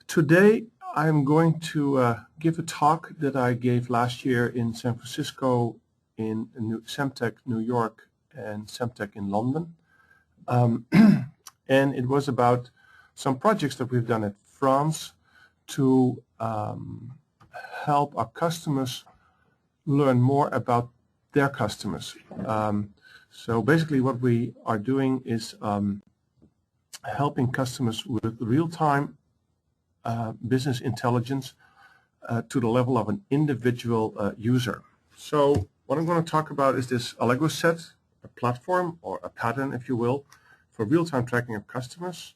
Today I'm going to give a talk that I gave last year in San Francisco, in Semtech New York, and Semtech in London. And it was about some projects that we've done at France to help our customers learn more about their customers. So basically what we are doing is helping customers with real-time business intelligence to the level of an individual user. So what I'm going to talk about is this Allegro set, a platform or a pattern, if you will, for real-time tracking of customers.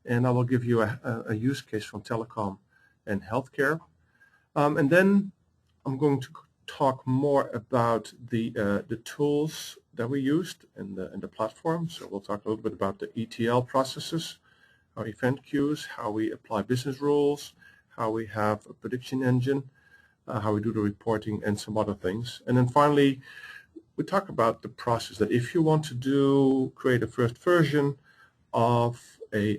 And I will give you a use case from telecom and healthcare. And then I'm going to talk more about the tools that we used in the platform. So we'll talk a little bit about the ETL processes, our event queues, how we apply business rules, how we have a prediction engine, how we do the reporting, and some other things. And then finally, we talk about the process that if you want to create a first version of a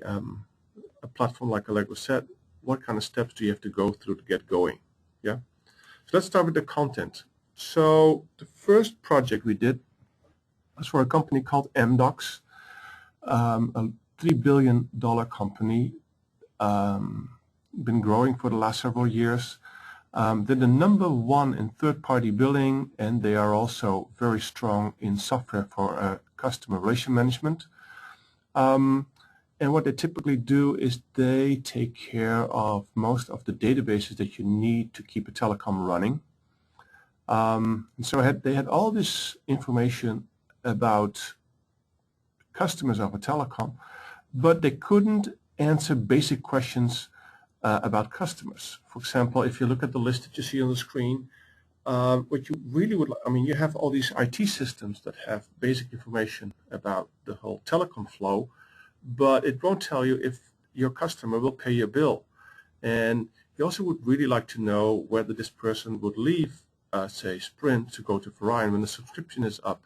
platform like Allegro Set, what kind of steps do you have to go through to get going? Yeah. So let's start with the content. So the first project we did was for a company called Amdocs, a $3 billion company, been growing for the last several years. They're the #1 in third-party billing, and they are also very strong in software for customer relation management. And what they typically do is they take care of most of the databases that you need to keep a telecom running. And so they had all this information about customers of a telecom, but they couldn't answer basic questions about customers. For example, if you look at the list that you see on the screen, what you really would like, you have all these IT systems that have basic information about the whole telecom flow, but it won't tell you if your customer will pay your bill. And you also would really like to know whether this person would leave, say, Sprint to go to Verizon when the subscription is up.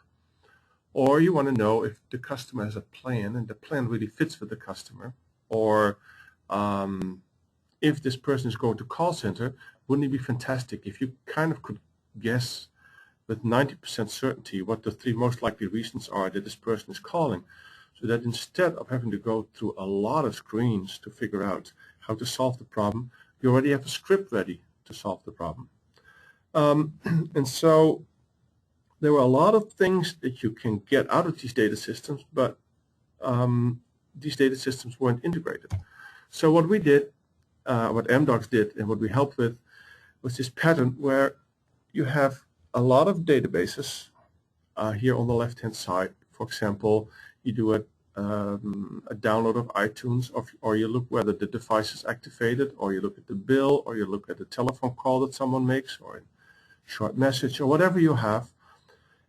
Or you want to know if the customer has a plan and the plan really fits with the customer. Or if this person is going to call center, wouldn't it be fantastic if you kind of could guess with 90% certainty what the 3 most likely reasons are that this person is calling, so that instead of having to go through a lot of screens to figure out how to solve the problem, you already have a script ready to solve the problem. And so there were a lot of things that you can get out of these data systems, but these data systems weren't integrated. So what we did, what Amdocs did, and what we helped with was this pattern where you have a lot of databases here on the left-hand side. For example, you do a download of iTunes, or you look whether the device is activated, or you look at the bill, or you look at the telephone call that someone makes, or a short message, or whatever you have.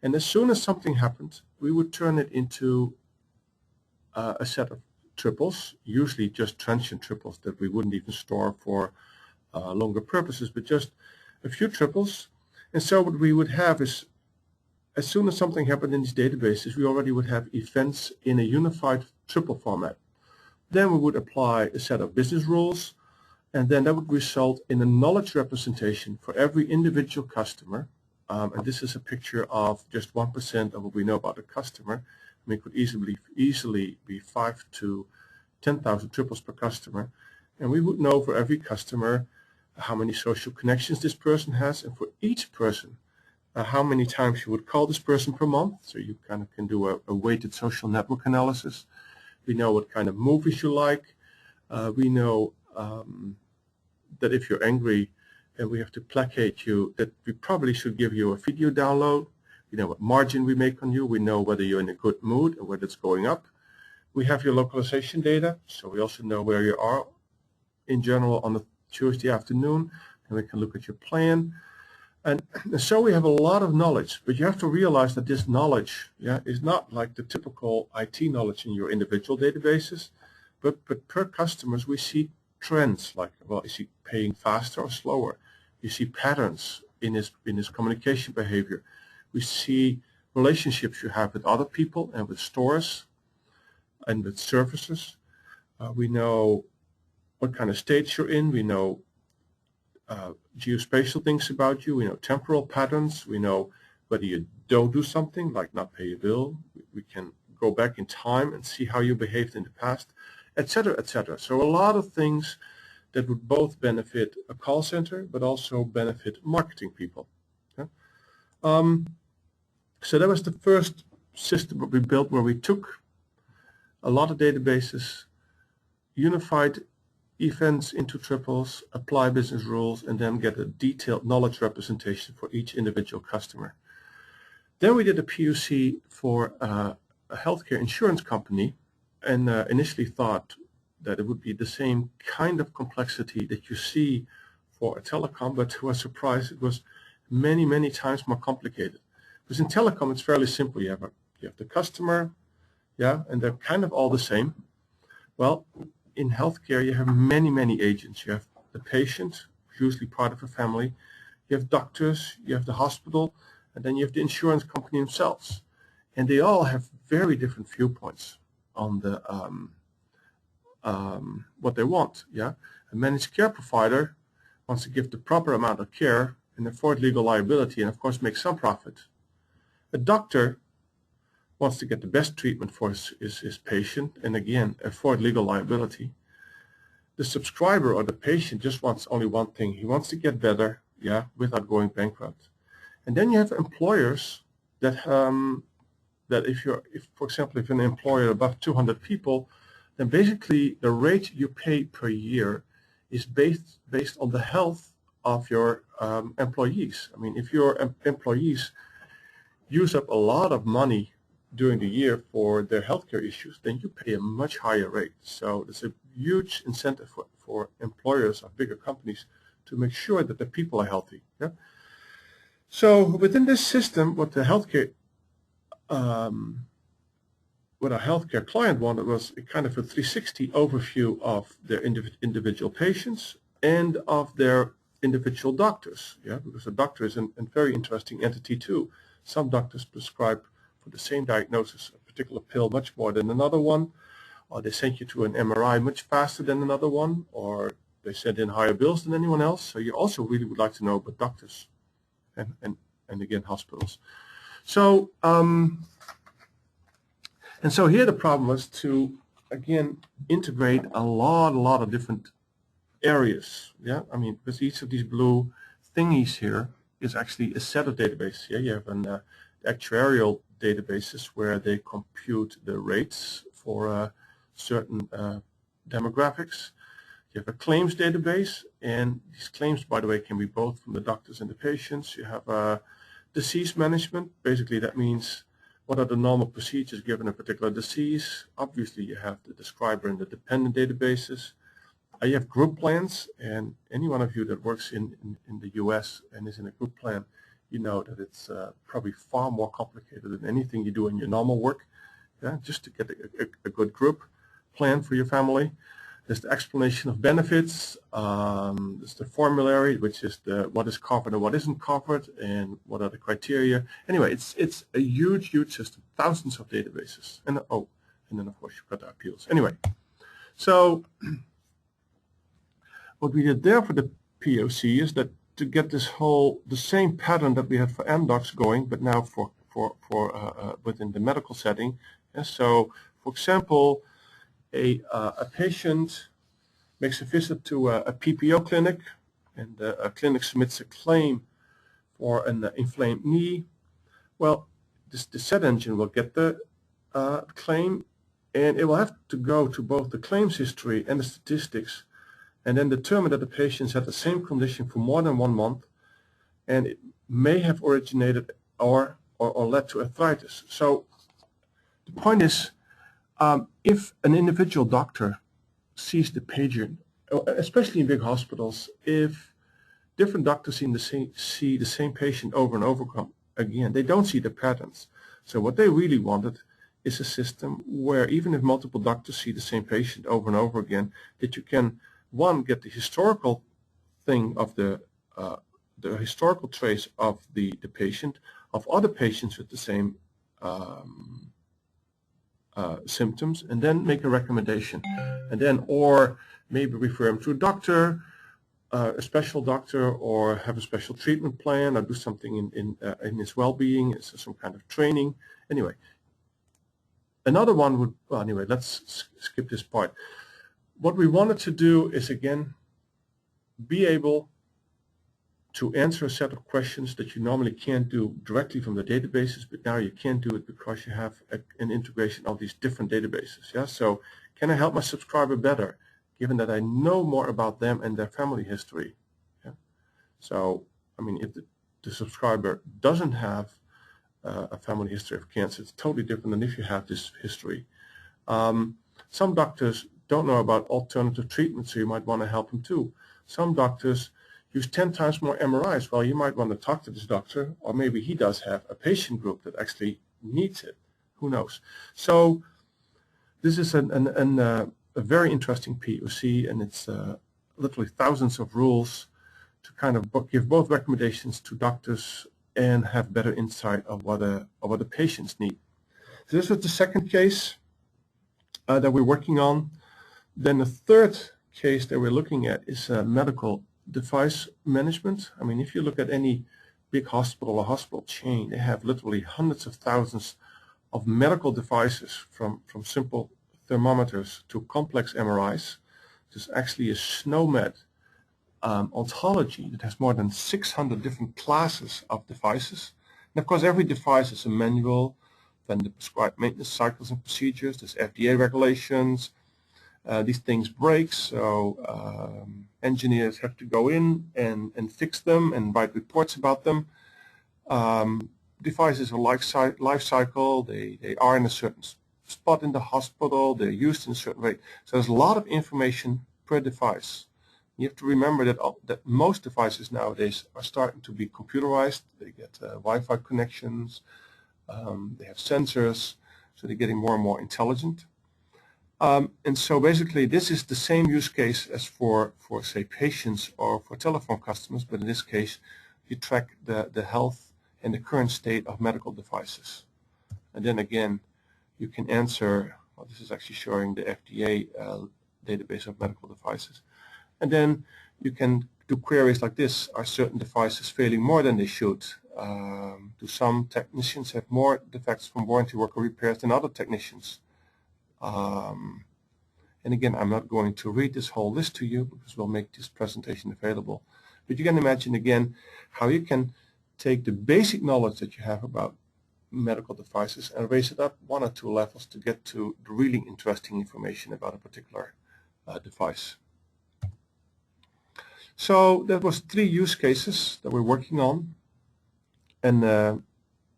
And as soon as something happened, we would turn it into a set of triples, usually just transient triples that we wouldn't even store for longer purposes, but just a few triples. And so what we would have is, as soon as something happened in these databases, we already would have events in a unified triple format. Then we would apply a set of business rules, and then that would result in a knowledge representation for every individual customer. And this is a picture of just 1% of what we know about the customer. It could easily be 5 to 10,000 triples per customer. And we would know for every customer how many social connections this person has, and for each person, how many times you would call this person per month. So you kind of can do a weighted social network analysis. We know what kind of movies you like. We know that if you're angry and we have to placate you, that we probably should give you a video download. We know what margin we make on you. We know whether you're in a good mood or whether it's going up. We have your localization data, so we also know where you are in general on a Tuesday afternoon, and we can look at your plan. And so we have a lot of knowledge, but you have to realize that this knowledge is not like the typical IT knowledge in your individual databases, but per customers we see trends like, well, is he paying faster or slower? You see patterns in his communication behavior. We see relationships you have with other people and with stores and with services. We know what kind of states you're in. We know geospatial things about you. We know temporal patterns. We know whether you don't do something, like not pay a bill. We can go back in time and see how you behaved in the past, etc., etc. So a lot of things that would both benefit a call center, but also benefit marketing people. Okay? So that was the first system that we built, where we took a lot of databases, unified events into triples, apply business rules, and then get a detailed knowledge representation for each individual customer. Then we did a POC for a healthcare insurance company, and initially thought that it would be the same kind of complexity that you see for a telecom, but to our surprise, it was many, many times more complicated. Because in telecom, it's fairly simple. You have the customer, yeah, and they're kind of all the same. Well, in healthcare, you have many, many agents. You have the patient, usually part of a family. You have doctors, you have the hospital, and then you have the insurance company themselves. And they all have very different viewpoints on the what they want. Yeah, a managed care provider wants to give the proper amount of care and avoid legal liability, and of course make some profit. A doctor wants to get the best treatment for his patient, and again avoid legal liability. The subscriber or the patient just wants only one thing. He wants to get better, yeah, without going bankrupt. And then you have employers that if for example, if you're an employer above 200 people, then basically the rate you pay per year is based on the health of your employees. I mean, if your employees use up a lot of money during the year for their healthcare issues, then you pay a much higher rate. So there's a huge incentive for employers of bigger companies to make sure that the people are healthy. Yeah? So within this system, what the healthcare what our healthcare client wanted was a kind of a 360 overview of their individual patients and of their individual doctors. Yeah, because a doctor is a very interesting entity too. Some doctors prescribe for the same diagnosis a particular pill much more than another one, or they send you to an MRI much faster than another one, or they send in higher bills than anyone else. So you also really would like to know about doctors and again hospitals. So and so here the problem was to again integrate a lot of different areas. Yeah, I mean, because each of these blue thingies here is actually a set of databases. Yeah, you have an actuarial databases where they compute the rates for certain demographics. You have a claims database, and these claims, by the way, can be both from the doctors and the patients. You have disease management. Basically, that means what are the normal procedures given a particular disease. Obviously, you have the describer and the dependent databases. You have group plans, and any one of you that works in the US and is in a group plan, you know that it's probably far more complicated than anything you do in your normal work. Yeah, just to get a good group plan for your family. There's the explanation of benefits. There's the formulary, which is what is covered and what isn't covered, and what are the criteria. Anyway, it's a huge system, thousands of databases, and then of course you've got the appeals. Anyway, so what we did there for the POC is that to get the same pattern that we had for MDocs going, but now for within the medical setting. Yeah, so, for example, a patient makes a visit to a PPO clinic, and a clinic submits a claim for an inflamed knee. Well, the SET engine will get the claim, and it will have to go to both the claims history and the statistics, and then determine that the patient's had the same condition for more than 1 month, and it may have originated or led to arthritis. So the point is, if an individual doctor sees the patient, especially in big hospitals, if different doctors see the same patient over and over again, they don't see the patterns. So what they really wanted is a system where even if multiple doctors see the same patient over and over again, that you can, one, get the historical thing of the historical trace of the patient, of other patients with the same symptoms, and then make a recommendation. And then, or maybe refer him to a doctor, a special doctor, or have a special treatment plan, or do something in his well-being, it's some kind of training. Anyway, another one would, well, anyway, let's skip this part. What we wanted to do is, again, be able to answer a set of questions that you normally can't do directly from the databases, but now you can do it because you have an integration of these different databases. Yeah. So, can I help my subscriber better, given that I know more about them and their family history? Yeah. So, I mean, if the subscriber doesn't have a family history of cancer, it's totally different than if you have this history. Some doctors don't know about alternative treatments, so you might want to help them too. Some doctors use 10 times more MRIs. Well, you might want to talk to this doctor, or maybe he does have a patient group that actually needs it. Who knows? So this is a very interesting POC, and it's literally thousands of rules to kind of give both recommendations to doctors and have better insight of what the patients need. So this was the second case that we're working on. Then the third case that we're looking at is medical device management. I mean, if you look at any big hospital or hospital chain, they have literally hundreds of thousands of medical devices, from simple thermometers to complex MRIs. There's actually a SNOMED ontology that has more than 600 different classes of devices. And of course, every device is a manual, then the prescribed maintenance cycles and procedures, there's FDA regulations. These things break, so engineers have to go in and fix them and write reports about them. Devices are life cycle. They are in a certain spot in the hospital. They're used in a certain way. So there's a lot of information per device. You have to remember that most devices nowadays are starting to be computerized. They get Wi-Fi connections. They have sensors, so they're getting more and more intelligent. And so basically this is the same use case as for say patients or for telephone customers, but in this case you track the health and the current state of medical devices. And then again you can answer, well, this is actually showing the FDA database of medical devices. And then you can do queries like this: are certain devices failing more than they should? Do some technicians have more defects from warranty work or repairs than other technicians? And again, I'm not going to read this whole list to you because we'll make this presentation available. But you can imagine again how you can take the basic knowledge that you have about medical devices and raise it up 1 or 2 levels to get to the really interesting information about a particular device. So that was 3 use cases that we're working on. And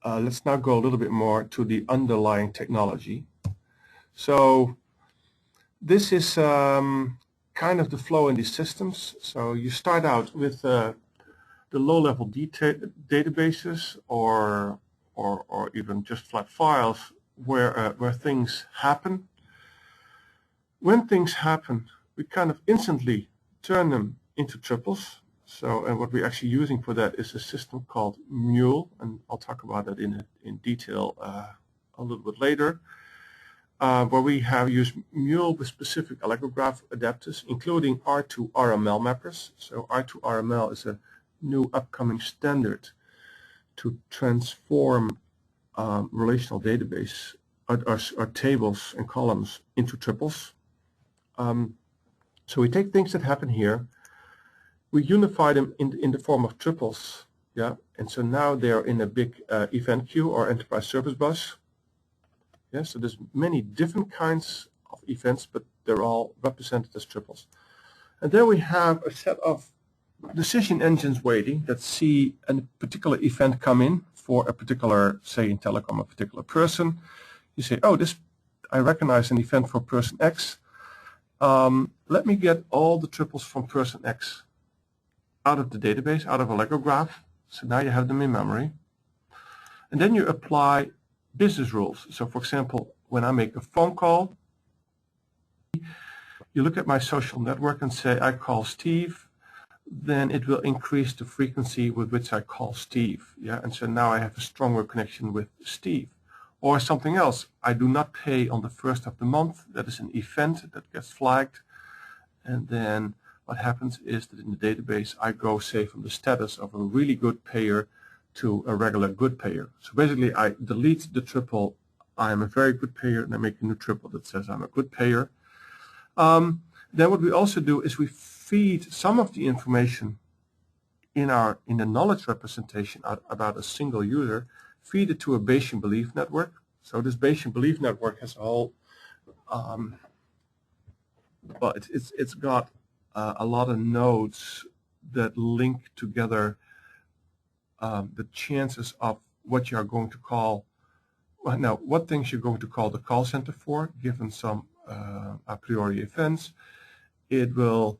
let's now go a little bit more to the underlying technology. So this is kind of the flow in these systems. So you start out with the low-level databases or even just flat files where things happen. When things happen, we kind of instantly turn them into triples. So, and what we're actually using for that is a system called Mule, and I'll talk about that in detail a little bit later. Where we have used Mule with specific Allegrograph adapters, including R2RML mappers. So R2RML is a new upcoming standard to transform relational database or tables and columns into triples. So we take things that happen here, we unify them in the form of triples, yeah, and so now they're in a big event queue or enterprise service bus. Yeah, so there's many different kinds of events, but they're all represented as triples. And then we have a set of decision engines waiting that see a particular event come in for a particular, say in telecom, a particular person. You say, oh, I recognize an event for person X. Let me get all the triples from person X out of the database, out of Allegrograph. So now you have them in memory. And then you apply business rules. So for example, when I make a phone call, you look at my social network and say, I call Steve, then it will increase the frequency with which I call Steve. Yeah, and so now I have a stronger connection with Steve. Or something else, I do not pay on the 1st of the month. That is an event that gets flagged. and then what happens is that in the database I go, say, from the status of a really good payer to a regular good payer. So basically I delete the triple, I am a very good payer, and I make a new triple that says I'm a good payer. Then what we also do is we feed some of the information in the knowledge representation about a single user, feed it to a Bayesian belief network. So this Bayesian belief network has a whole, well, it's got a lot of nodes that link together the chances of what you are going to call, well, now what things you're going to call the call center for, given some a priori events. It will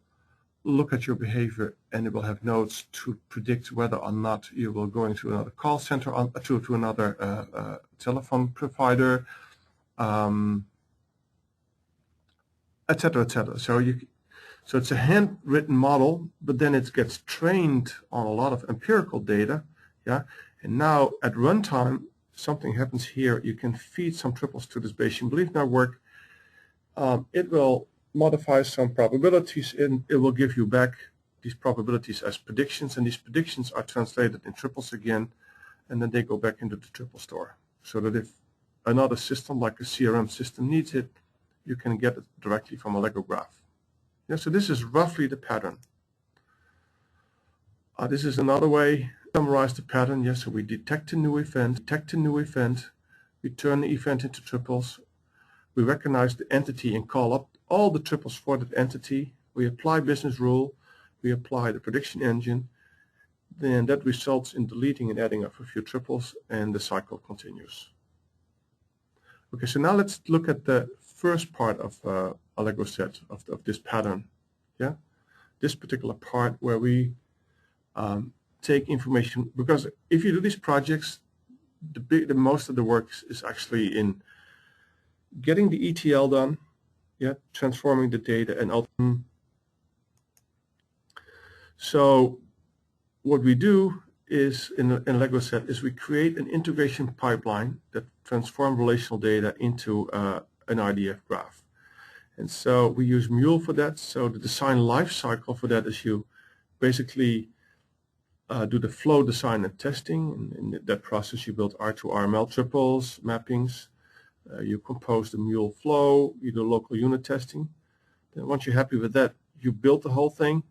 look at your behavior, and it will have nodes to predict whether or not you will go into another call center, to another telephone provider, et cetera, et cetera. So it's a handwritten model, but then it gets trained on a lot of empirical data, yeah. And now at runtime, something happens here. You can feed some triples to this Bayesian belief network. It will modify some probabilities, and it will give you back these probabilities as predictions, and these predictions are translated in triples again, and then they go back into the Triplestore, so that if another system like a CRM system needs it, you can get it directly from Allegrograph. Yeah, so this is roughly the pattern. This is another way to summarize the pattern. Yes, so we detect a new event, we turn the event into triples, we recognize the entity and call up all the triples for that entity, we apply business rule, we apply the prediction engine, then that results in deleting and adding up a few triples, and the cycle continues. Okay, so now let's look at the first part of Allegro set of this pattern. Yeah, this particular part where we take information, because if you do these projects, the most of the work is actually in getting the ETL done, yeah, transforming the data, and ultimately. So what we do is in Allegro set is we create an integration pipeline that transforms relational data into an RDF graph. And so we use Mule for that. So the design life cycle for that is you basically do the flow design and testing. In that process you build R2RML triples, mappings, you compose the Mule flow, you do local unit testing. Then once you're happy with that, you build the whole thing,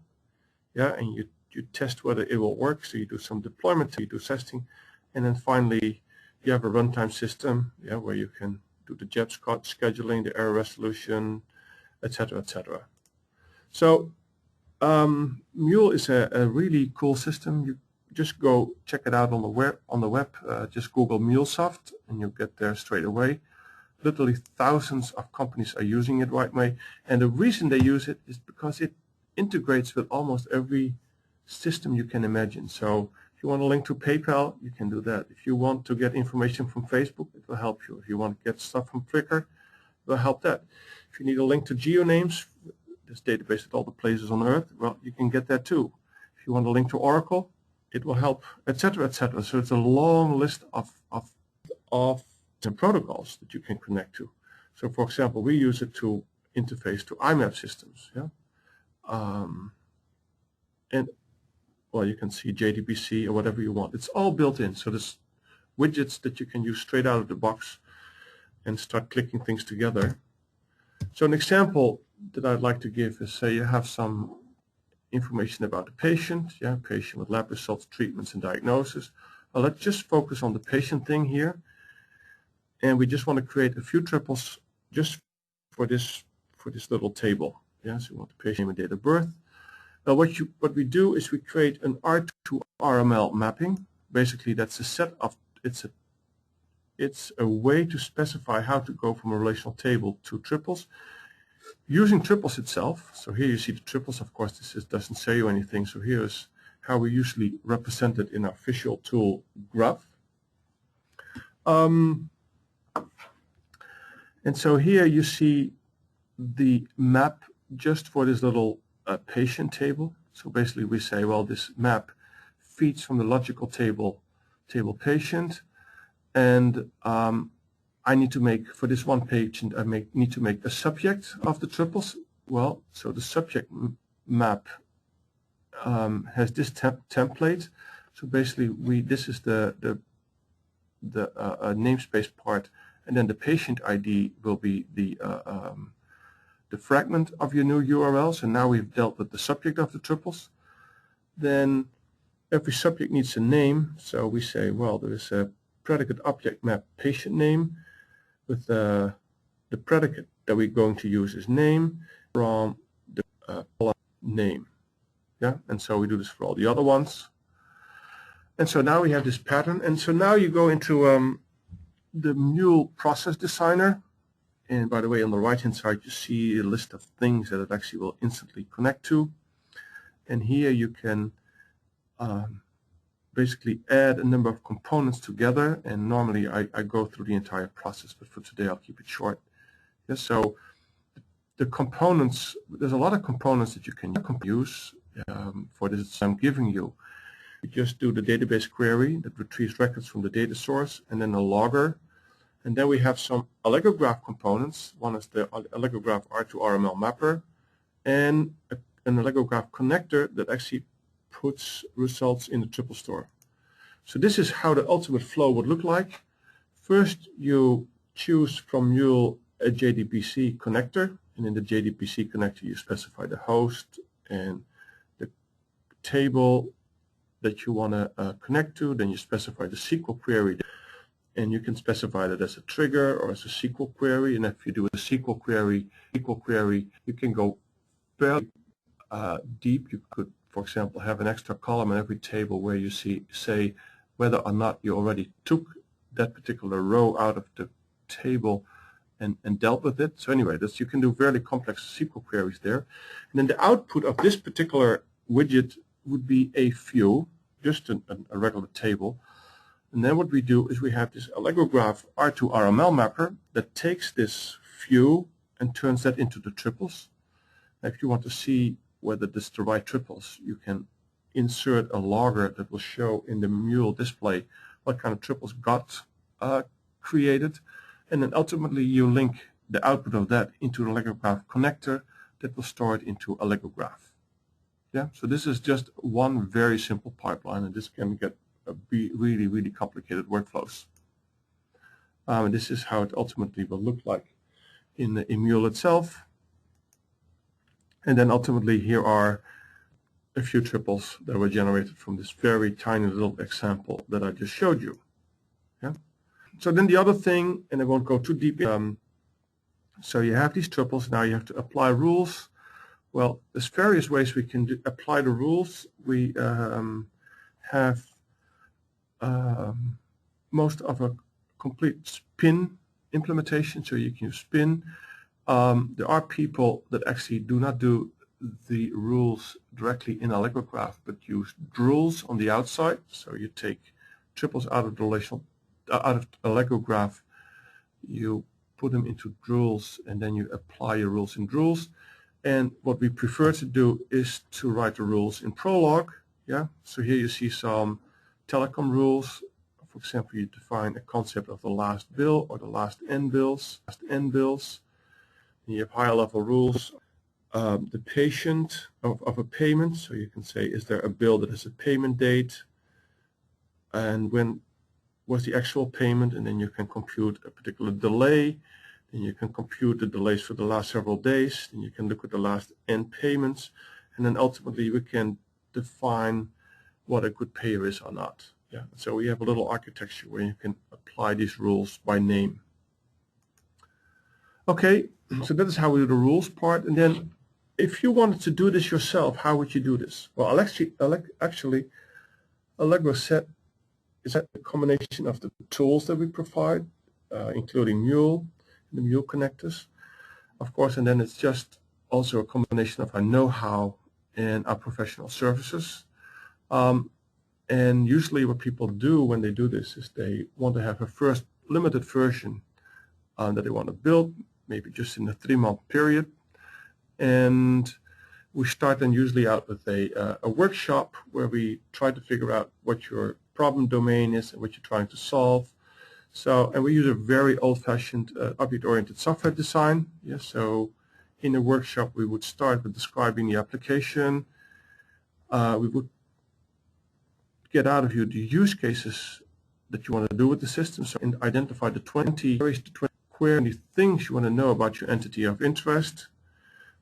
yeah, and you test whether it will work. So you do some deployment, you do testing, and then finally you have a runtime system, yeah, where you can do the JEP scheduling, the error resolution, etc., etc. So Mule is a really cool system. You just go check it out on the web. Just Google MuleSoft, and you'll get there straight away. Literally thousands of companies are using it right away, and the reason they use it is because it integrates with almost every system you can imagine. So if you want to link to PayPal, you can do that. If you want to get information from Facebook, it will help you. If you want to get stuff from Flickr, it will help that. If you need a link to GeoNames, this database at all the places on Earth, well, you can get that too. If you want a link to Oracle, it will help, etc., etc. So it's a long list of protocols that you can connect to. So for example, we use it to interface to IMAP systems, yeah. And well, you can see JDBC or whatever you want. It's all built in. So there's widgets that you can use straight out of the box and start clicking things together. So an example that I'd like to give is, say you have some information about the patient, yeah, patient with lab results, treatments, and diagnosis. Well, let's just focus on the patient thing here, and we just want to create a few triples just for this little table. Yeah, so we want the patient name and date of birth. Now what we do is we create an R2RML mapping. Basically, that's a set of it's a way to specify how to go from a relational table to triples using triples itself. So here you see the triples. Of course, this doesn't say you anything. So here's how we usually represent it in our visual tool graph. And so here you see the map just for this little patient table. So basically we say, well, this map feeds from the logical table patient, and I need to make, for this one patient, I need to make a subject of the triples. Well, so the subject map has this template. So basically, this is the namespace part, and then the patient ID will be the fragment of your new URL. So now we've dealt with the subject of the triples. Then every subject needs a name. So we say, well, there is a predicate object map patient name with the predicate that we're going to use is name from the name. Yeah, and so we do this for all the other ones. And so now we have this pattern. And so now you go into the Mule process designer. And by the way, on the right-hand side, you see a list of things that it actually will instantly connect to. And here you can basically add a number of components together. And normally I go through the entire process, but for today I'll keep it short. Yes, so the components, there's a lot of components that you can use for this I'm giving you. You just do the database query that retrieves records from the data source, and then a logger. And then we have some Allegrograph components. One is the Allegrograph R2RML mapper, and an Allegrograph connector that actually puts results in the Triplestore. So this is how the ultimate flow would look like. First, you choose from Mule a JDBC connector, and in the JDBC connector you specify the host and the table that you want to connect to. Then you specify the SQL query, and you can specify that as a trigger or as a SQL query. And if you do a SQL query, you can go fairly deep. You could, for example, have an extra column in every table where you say whether or not you already took that particular row out of the table and dealt with it. So anyway, you can do fairly complex SQL queries there. And then the output of this particular widget would be a view, just a regular table. And then what we do is we have this Allegrograph R2RML mapper that takes this view and turns that into the triples. Now, if you want to see whether this is the right triples, you can insert a logger that will show in the Mule display what kind of triples got created. And then ultimately you link the output of that into the Allegrograph connector that will store it into Allegrograph. Yeah, so this is just one very simple pipeline, and this can get be really, really complicated workflows. And this is how it ultimately will look like in Mule itself. And then ultimately here are a few triples that were generated from this very tiny little example that I just showed you. Yeah. So then the other thing, and I won't go too deep in, so you have these triples, now you have to apply rules. Well, there's various ways we can apply the rules. We have most of a complete spin implementation, so you can use spin. There are people that actually do not do the rules directly in Allegrograph, but use drules on the outside. So you take triples out of the relational, out of Allegrograph, you put them into drules, and then you apply your rules in drules. And what we prefer to do is to write the rules in Prolog. Yeah. So here you see some Telecom rules. For example, you define a concept of the last bill or the last n bills. And you have higher level rules. The patient of a payment. So you can say, is there a bill that has a payment date? And when was the actual payment? And then you can compute a particular delay. Then you can compute the delays for the last several days. Then you can look at the last n payments. And then ultimately we can define what a good payer is or not. Yeah. So we have a little architecture where you can apply these rules by name. Okay, so that is how we do the rules part. And then if you wanted to do this yourself, how would you do this? Well, actually Allegro set is a combination of the tools that we provide, including Mule, the Mule connectors, of course, and then it's just also a combination of our know-how and our professional services. And usually what people do when they do this is they want to have a first limited version that they want to build, maybe just in a 3-month period. And we start then usually out with a workshop where we try to figure out what your problem domain is and what you're trying to solve. So, and we use a very old-fashioned object-oriented software design. Yeah, so in a workshop, we would start with describing the application. We would get out of you the use cases that you want to do with the system, so identify the 20 things you want to know about your entity of interest.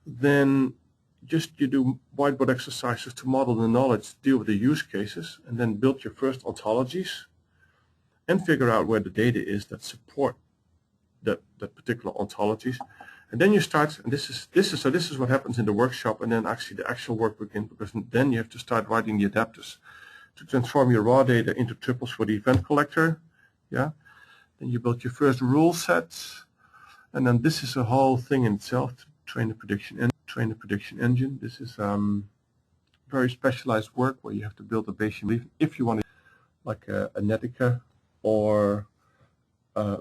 Then you do whiteboard exercises to model the knowledge, deal with the use cases, and then build your first ontologies and figure out where the data is that support that particular ontologies. And then you start, and this is what happens in the workshop, and then actually the actual work begins, because then you have to start writing the adapters to transform your raw data into triples for the event collector. Yeah. Then you build your first rule sets, and then this is a whole thing in itself to train the prediction engine. This is very specialized work where you have to build a Bayesian belief. If you want to, like a Netica or a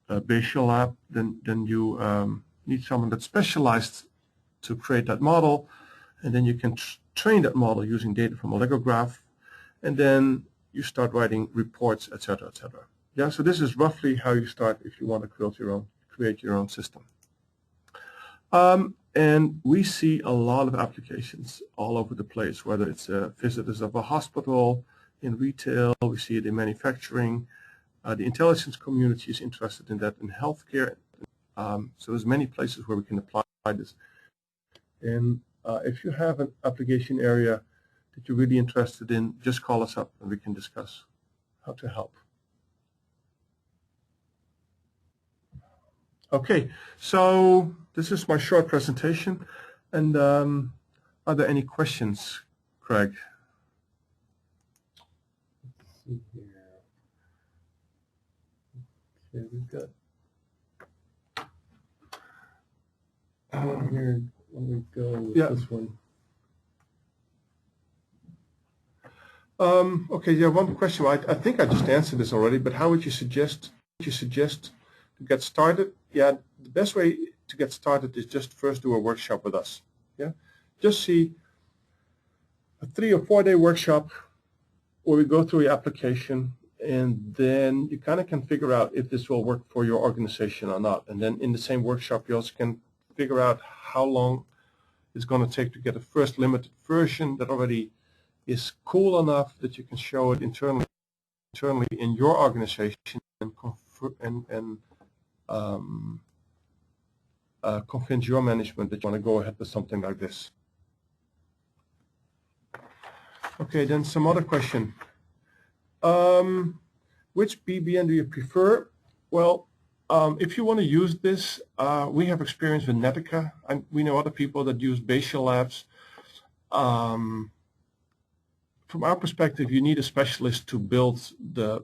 Bayesian lab, then you need someone that's specialized to create that model, and then you can train that model using data from Allegrograph, and then you start writing reports, etc., etc. Yeah, so this is roughly how you start if you want to create your own system. And we see a lot of applications all over the place, whether it's visitors of a hospital, in retail, we see it in manufacturing. The intelligence community is interested in that in healthcare. So there's many places where we can apply this. And if you have an application area that you're really interested in, just call us up and we can discuss how to help. Okay, so this is my short presentation. And are there any questions, Craig? Let's see here. Okay, we've got one here. Let me go with this one. Okay, yeah, one question. I think I just answered this already, but how would you suggest to get started? Yeah, the best way to get started is just first do a workshop with us. Yeah, just see a 3 or 4 day workshop where we go through your application, and then you kind of can figure out if this will work for your organization or not. And then in the same workshop, you also can figure out how long it's going to take to get a first limited version that already is cool enough that you can show it internally in your organization and convince your management that you want to go ahead with something like this. Okay, then some other question. Which BBN do you prefer? Well, if you want to use this, we have experience with Netica, and we know other people that use Bayesian labs. From our perspective, you need a specialist to build the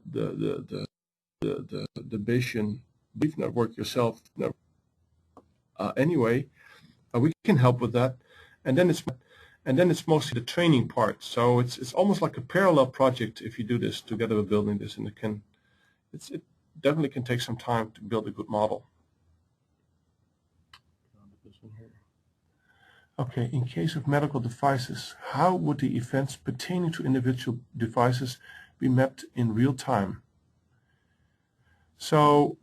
Bayesian belief network yourself. Anyway, we can help with that, and then it's mostly the training part. So it's almost like a parallel project if you do this together with building this, and it definitely can take some time to build a good model. Okay, in case of medical devices, how would the events pertaining to individual devices be mapped in real time? So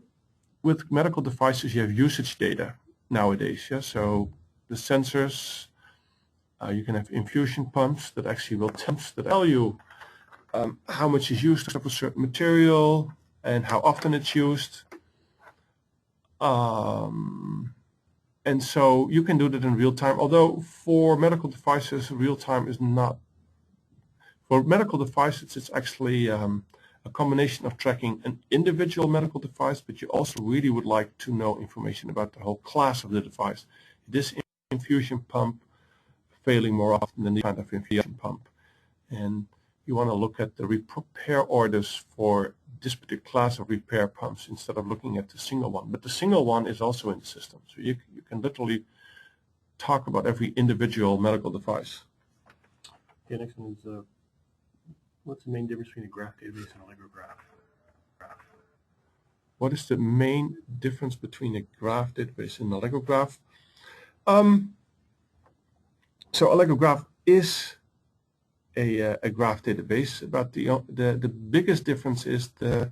with medical devices, you have usage data nowadays. Yeah, so the sensors, you can have infusion pumps that actually will tell you how much is used of a certain material and how often it's used. And so you can do that in real time, although for medical devices, real time is not. For medical devices, it's actually a combination of tracking an individual medical device, but you also really would like to know information about the whole class of the device. This infusion pump failing more often than the kind of infusion pump. And you want to look at the repair orders for this particular class of repair pumps instead of looking at the single one. But the single one is also in the system. So you can literally talk about every individual medical device. Okay, next one is what's the main difference between a graph database and Allegrograph? What is the main difference between a graph database and Allegrograph? So Allegrograph is a graph database, but the biggest difference is a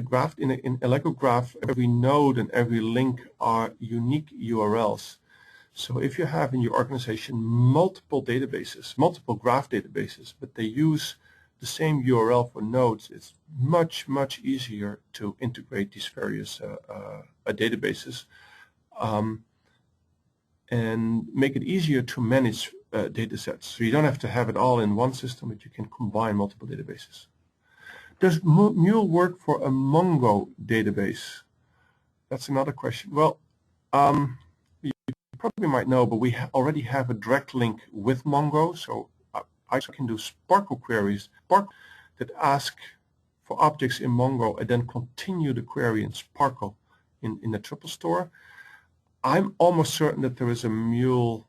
graph in Allegrograph. Every node and every link are unique URLs. So if you have in your organization multiple databases, multiple graph databases, but they use the same URL for nodes, it's much, much easier to integrate these various databases and make it easier to manage data sets. So you don't have to have it all in one system, but you can combine multiple databases. Does Mule work for a Mongo database? That's another question. Well, you probably might know, but we already have a direct link with Mongo, so I can do Sparkle queries that ask for objects in Mongo and then continue the query in Sparkle in the Triplestore. I'm almost certain that there is a Mule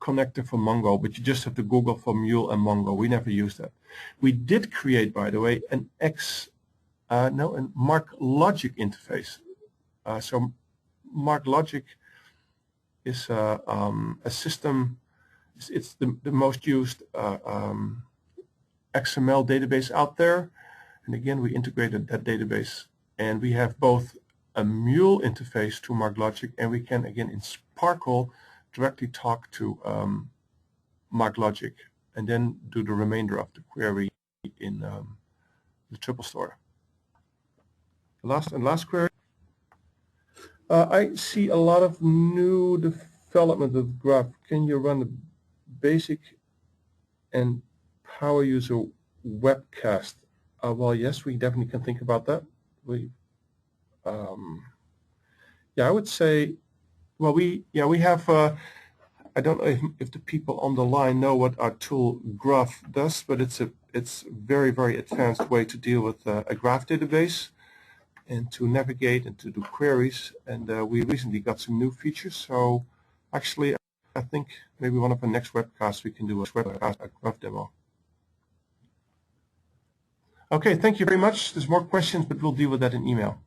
connector for Mongo, but you just have to Google for Mule and Mongo. We never use that. We did create, by the way, an MarkLogic interface. So MarkLogic is a system. It's the most used XML database out there. And again, we integrated that database, and we have both a Mule interface to MarkLogic, and we can, again, in Sparkle, directly talk to MarkLogic, and then do the remainder of the query in the Triplestore. Last query. I see a lot of new development with Graph. Can you run the basic and power user webcast? Well, yes, we definitely can think about that. Yeah, I would say, well, we have. I don't know if the people on the line know what our tool Graph does, but it's a very, very advanced way to deal with a graph database and to navigate and to do queries. And we recently got some new features. So actually, I think maybe one of the next webcasts we can do a graph demo. Okay, thank you very much. There's more questions, but we'll deal with that in email.